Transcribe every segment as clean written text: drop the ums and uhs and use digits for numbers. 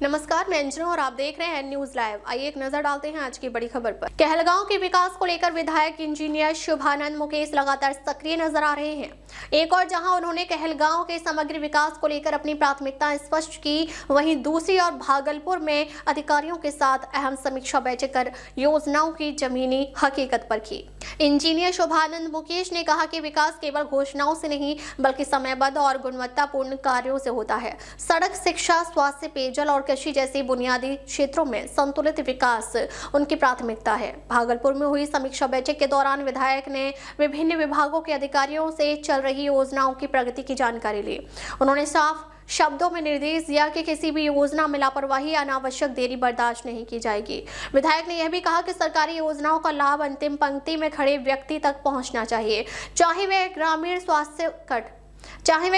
नमस्कार, मैं अंजना और आप देख रहे हैं न्यूज लाइव। आइए एक नजर डालते हैं आज की बड़ी खबर पर। कहलगांव के विकास को लेकर विधायक इंजीनियर शुभानंद मुकेश लगातार सक्रिय नजर आ रहे हैं। एक और जहां उन्होंने कहलगांव के समग्र विकास को लेकर अपनी प्राथमिकता स्पष्ट की, वहीं दूसरी ओर भागलपुर में अधिकारियों के साथ अहम समीक्षा बैठक कर योजनाओं की जमीनी हकीकत पर की। इंजीनियर शुभानंद मुकेश ने कहा कि विकास केवल घोषणाओं से नहीं बल्कि समयबद्ध और गुणवत्तापूर्ण कार्यों से होता है। सड़क, शिक्षा, स्वास्थ्य, पेयजल और कृषि जैसे बुनियादी क्षेत्रों में संतुलित विकास उनकी प्राथमिकता है। भागलपुर में हुई समीक्षा बैठक के दौरान विधायक ने विभिन्न विभागों के अधिकारियों से चल रही योजनाओं की प्रगति की जानकारी ली। उन्होंने साफ शब्दों में निर्देश दिया कि किसी भी योजना में लापरवाही, अनावश्यक देरी बर्दाश्त नहीं की जाएगी। विधायक ने यह भी कहा कि सरकारी योजनाओं का लाभ अंतिम पंक्ति में खड़े व्यक्ति तक पहुंचना चाहिए, चाहे वह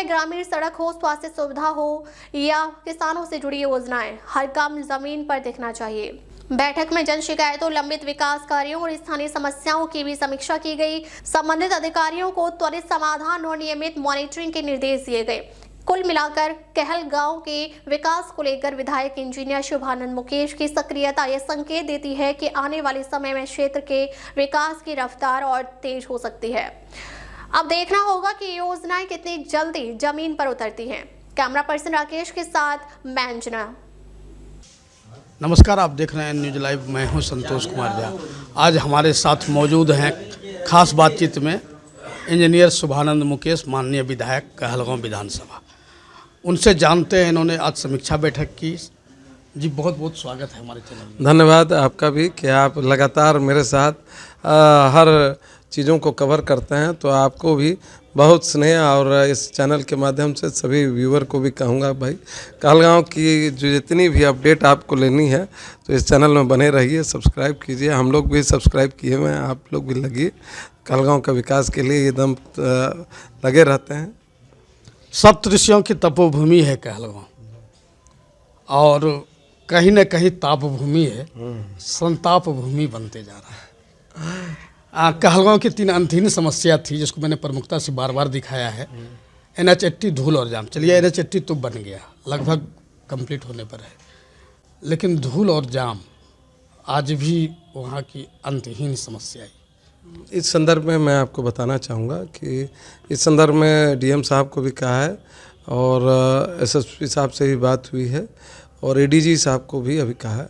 ग्रामीण सड़क हो, स्वास्थ्य सुविधा हो या किसानों से जुड़ी योजनाएं, हर काम जमीन पर दिखना चाहिए। बैठक में जन शिकायतों, लंबित विकास कार्यों और स्थानीय समस्याओं की भी समीक्षा की गई। संबंधित अधिकारियों को त्वरित समाधान और नियमित मॉनिटरिंग के निर्देश दिए गए। कुल मिलाकर कहलगांव के विकास को लेकर विधायक इंजीनियर शुभानंद मुकेश की सक्रियता यह संकेत देती है कि आने वाले समय में क्षेत्र के विकास की रफ्तार और तेज हो सकती है। अब देखना होगा कि योजनाएं कितनी जल्दी जमीन पर उतरती हैं। कैमरा पर्सन राकेश के साथ मैं अंजना। नमस्कार, आप देख रहे हैं न्यूज लाइव। मैं हूं संतोष कुमार झा। आज हमारे साथ मौजूद हैं खास बातचीत में इंजीनियर शुभानंद मुकेश, माननीय विधायक कहलगांव विधानसभा। उनसे जानते हैं, इन्होंने आज समीक्षा बैठक की। जी, बहुत बहुत स्वागत है हमारे चैनल में। धन्यवाद आपका भी कि आप लगातार मेरे साथ हर चीज़ों को कवर करते हैं, तो आपको भी बहुत स्नेह। और इस चैनल के माध्यम से सभी व्यूअर को भी कहूँगा, भाई कहलगांव की जो जितनी भी अपडेट आपको लेनी है तो इस चैनल में बने रहिए, सब्सक्राइब कीजिए। हम लोग भी सब्सक्राइब किए हुए हैं, आप लोग भी लगिए। कहलगांव का विकास के लिए एकदम लगे रहते हैं। सप्तऋषियों की तपोभूमि है कहलगांव, और कहीं न कहीं तापभूमि है, संताप भूमि बनते जा रहा है। कहलगांव की 3 अंतहीन समस्या थी जिसको मैंने प्रमुखता से बार बार दिखाया है। NH80 धूल और जाम। चलिए, NH80 तो बन गया, लगभग कंप्लीट होने पर है, लेकिन धूल और जाम आज भी वहाँ की अंतहीन समस्या है। इस संदर्भ में मैं आपको बताना चाहूँगा कि इस संदर्भ में DM साहब को भी कहा है और SSP साहब से भी बात हुई है और ADG साहब को भी अभी कहा है।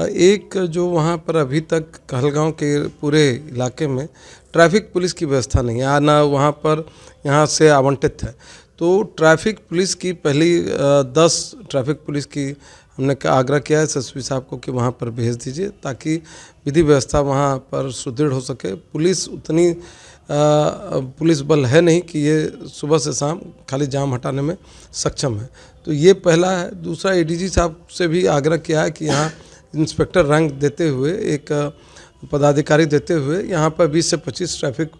एक जो वहाँ पर अभी तक कहलगांव के पूरे इलाके में ट्रैफिक पुलिस की व्यवस्था नहीं है, ना वहाँ पर यहाँ से आवंटित है। तो ट्रैफिक पुलिस की पहली 10 ट्रैफिक पुलिस की हमने आग्रह किया है SSP साहब को कि वहाँ पर भेज दीजिए ताकि विधि व्यवस्था वहाँ पर सुदृढ़ हो सके। पुलिस उतनी पुलिस बल है नहीं कि ये सुबह से शाम खाली जाम हटाने में सक्षम है। तो ये पहला है। दूसरा, ADG साहब से भी आग्रह किया है कि यहाँ इंस्पेक्टर रैंक देते हुए, एक पदाधिकारी देते हुए यहाँ पर 20 से 25 ट्रैफिक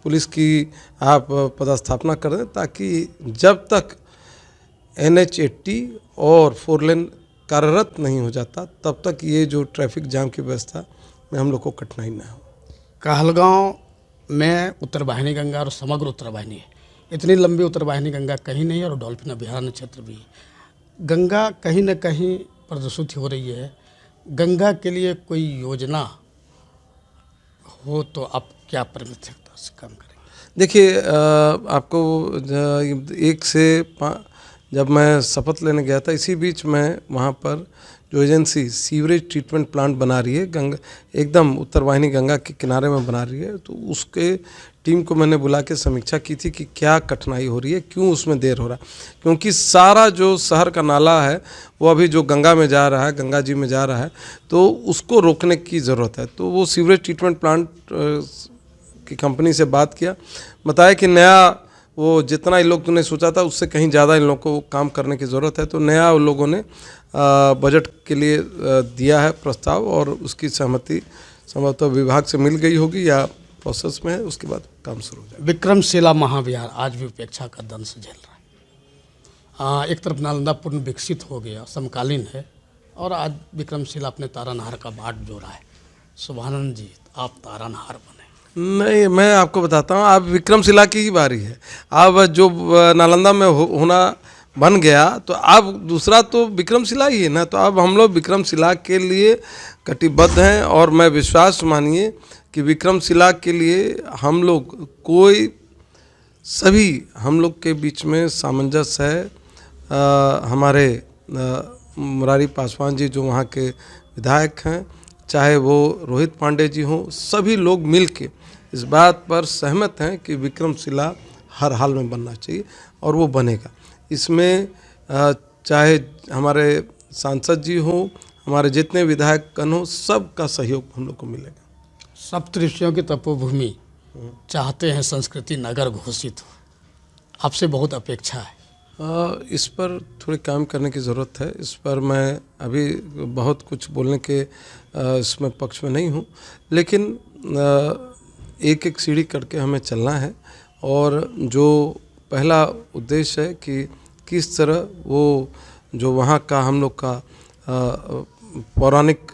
पुलिस की आप पदस्थापना कर दें ताकि जब तक NH80 और 4 लेन कार्यरत नहीं हो जाता तब तक ये जो ट्रैफिक जाम की व्यवस्था में हम लोग को कठिनाई न हो। कहलगांव में उत्तरवाहिनी गंगा और समग्र उत्तरवाहिनी है। इतनी लंबी उत्तरवाहिनी गंगा कहीं नहीं है और डॉल्फिन अभयारण्य क्षेत्र भी है। गंगा कहीं न कहीं प्रदूषित हो रही है। गंगा के लिए कोई योजना हो तो आप क्या प्राथमिकता से काम करेंगे? देखिए, आपको 1 से 5 जब मैं शपथ लेने गया था, इसी बीच में वहाँ पर जो एजेंसी सीवरेज ट्रीटमेंट प्लांट बना रही है गंगा, एकदम उत्तरवाहिनी गंगा के किनारे में बना रही है, तो उसके टीम को मैंने बुला के समीक्षा की थी कि क्या कठिनाई हो रही है, क्यों उसमें देर हो रहा है। क्योंकि सारा जो शहर का नाला है वो अभी जो गंगा में जा रहा है, गंगा जी में जा रहा है, तो उसको रोकने की ज़रूरत है। तो वो सीवरेज ट्रीटमेंट प्लांट की कंपनी से बात किया, बताया कि नया वो जितना इन लोगों ने सोचा था उससे कहीं ज़्यादा इन लोगों को काम करने की ज़रूरत है। तो नया उन लोगों ने बजट के लिए दिया है प्रस्ताव और उसकी सहमति संभवतः विभाग से मिल गई होगी या प्रोसेस में है, उसके बाद काम शुरू हो जाएगा। विक्रमशिला महाविहार आज भी उपेक्षा का दंश झेल रहा है। एक तरफ नालंदा पूर्ण विकसित हो गया, समकालीन है, और आज विक्रमशिला अपने तारानहार का बाट जोड़ा है। शुभानंद जी, आप तारानहार बने। नहीं, मैं आपको बताता हूँ, अब विक्रमशिला की ही बारी है। अब जो नालंदा में होना बन गया तो अब दूसरा तो विक्रमशिला ही है ना। तो अब हम लोग विक्रमशिला के लिए कटिबद्ध हैं और मैं विश्वास मानिए कि विक्रमशिला के लिए हम लोग कोई सभी हम लोग के बीच में सामंजस्य है। हमारे मुरारी पासवान जी जो वहाँ के विधायक हैं, चाहे वो रोहित पांडे जी हों, सभी लोग मिल के इस बात पर सहमत हैं कि विक्रमशिला हर हाल में बनना चाहिए और वो बनेगा। इसमें चाहे हमारे सांसद जी हों, हमारे जितने विधायक गण हों, सबका सहयोग हम लोग को मिलेगा। सप्तऋषियों की तपोभूमि चाहते हैं संस्कृति नगर घोषित हो, आपसे बहुत अपेक्षा है। इस पर थोड़ी काम करने की ज़रूरत है। इस पर मैं अभी बहुत कुछ बोलने के इसमें पक्ष में नहीं हूँ, लेकिन एक एक सीढ़ी करके हमें चलना है। और जो पहला उद्देश्य है कि किस तरह वो जो वहाँ का हम लोग का पौराणिक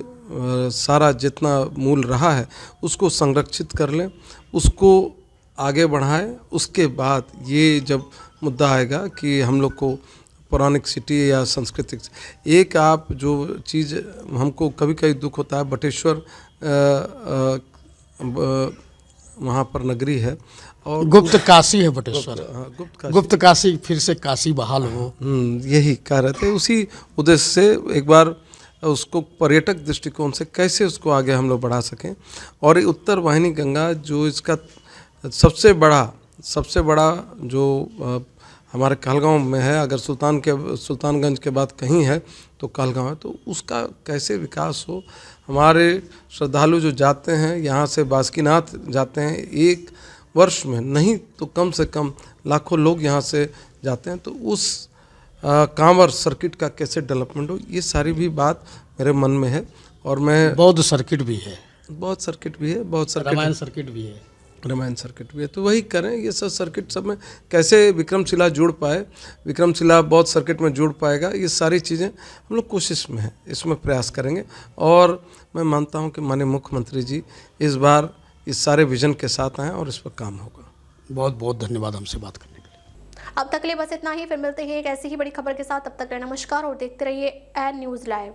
सारा जितना मूल रहा है उसको संरक्षित कर लें, उसको आगे बढ़ाएं। उसके बाद ये जब मुद्दा आएगा कि हम लोग को पौराणिक सिटी या सांस्कृतिक, एक आप जो चीज़ हमको कभी कभी दुख होता है, बटेश्वर वहाँ पर नगरी है और गुप्त काशी है बटेश्वर। गुप्त काशी फिर से काशी बहाल हो, यही कह रहे थे। उसी उद्देश्य से एक बार उसको पर्यटक दृष्टिकोण से कैसे उसको आगे हम लोग बढ़ा सकें। और उत्तर वाहिनी गंगा जो इसका सबसे बड़ा जो हमारे कहलगांव में है, अगर सुल्तानगंज के बाद कहीं है तो कहलगांव है, तो उसका कैसे विकास हो। हमारे श्रद्धालु जो जाते हैं यहाँ से बासुकीनाथ जाते हैं, एक वर्ष में नहीं तो कम से कम लाखों लोग यहाँ से जाते हैं, तो उस कांवर सर्किट का कैसे डेवलपमेंट हो, ये सारी भी बात मेरे मन में है। और मैं बौद्ध सर्किट भी है, बहुत सर्किट भी है, रामायण सर्किट भी है, रामायण सर्किट भी है, तो वही करें। ये सब सर्किट सब में कैसे विक्रमशिला जुड़ पाए, विक्रमशिला बौद्ध सर्किट में जुड़ पाएगा, ये सारी चीज़ें हम लोग कोशिश में हैं, इसमें प्रयास करेंगे। और मैं मानता हूं कि माननीय मुख्यमंत्री जी इस बार इस सारे विजन के साथ आए और इस पर काम होगा। बहुत बहुत धन्यवाद हमसे बात करने के लिए। अब तक के लिए बस इतना ही, फिर मिलते हैं एक ऐसी ही बड़ी खबर के साथ। तब तक नमस्कार और देखते रहिए एन न्यूज़ लाइव।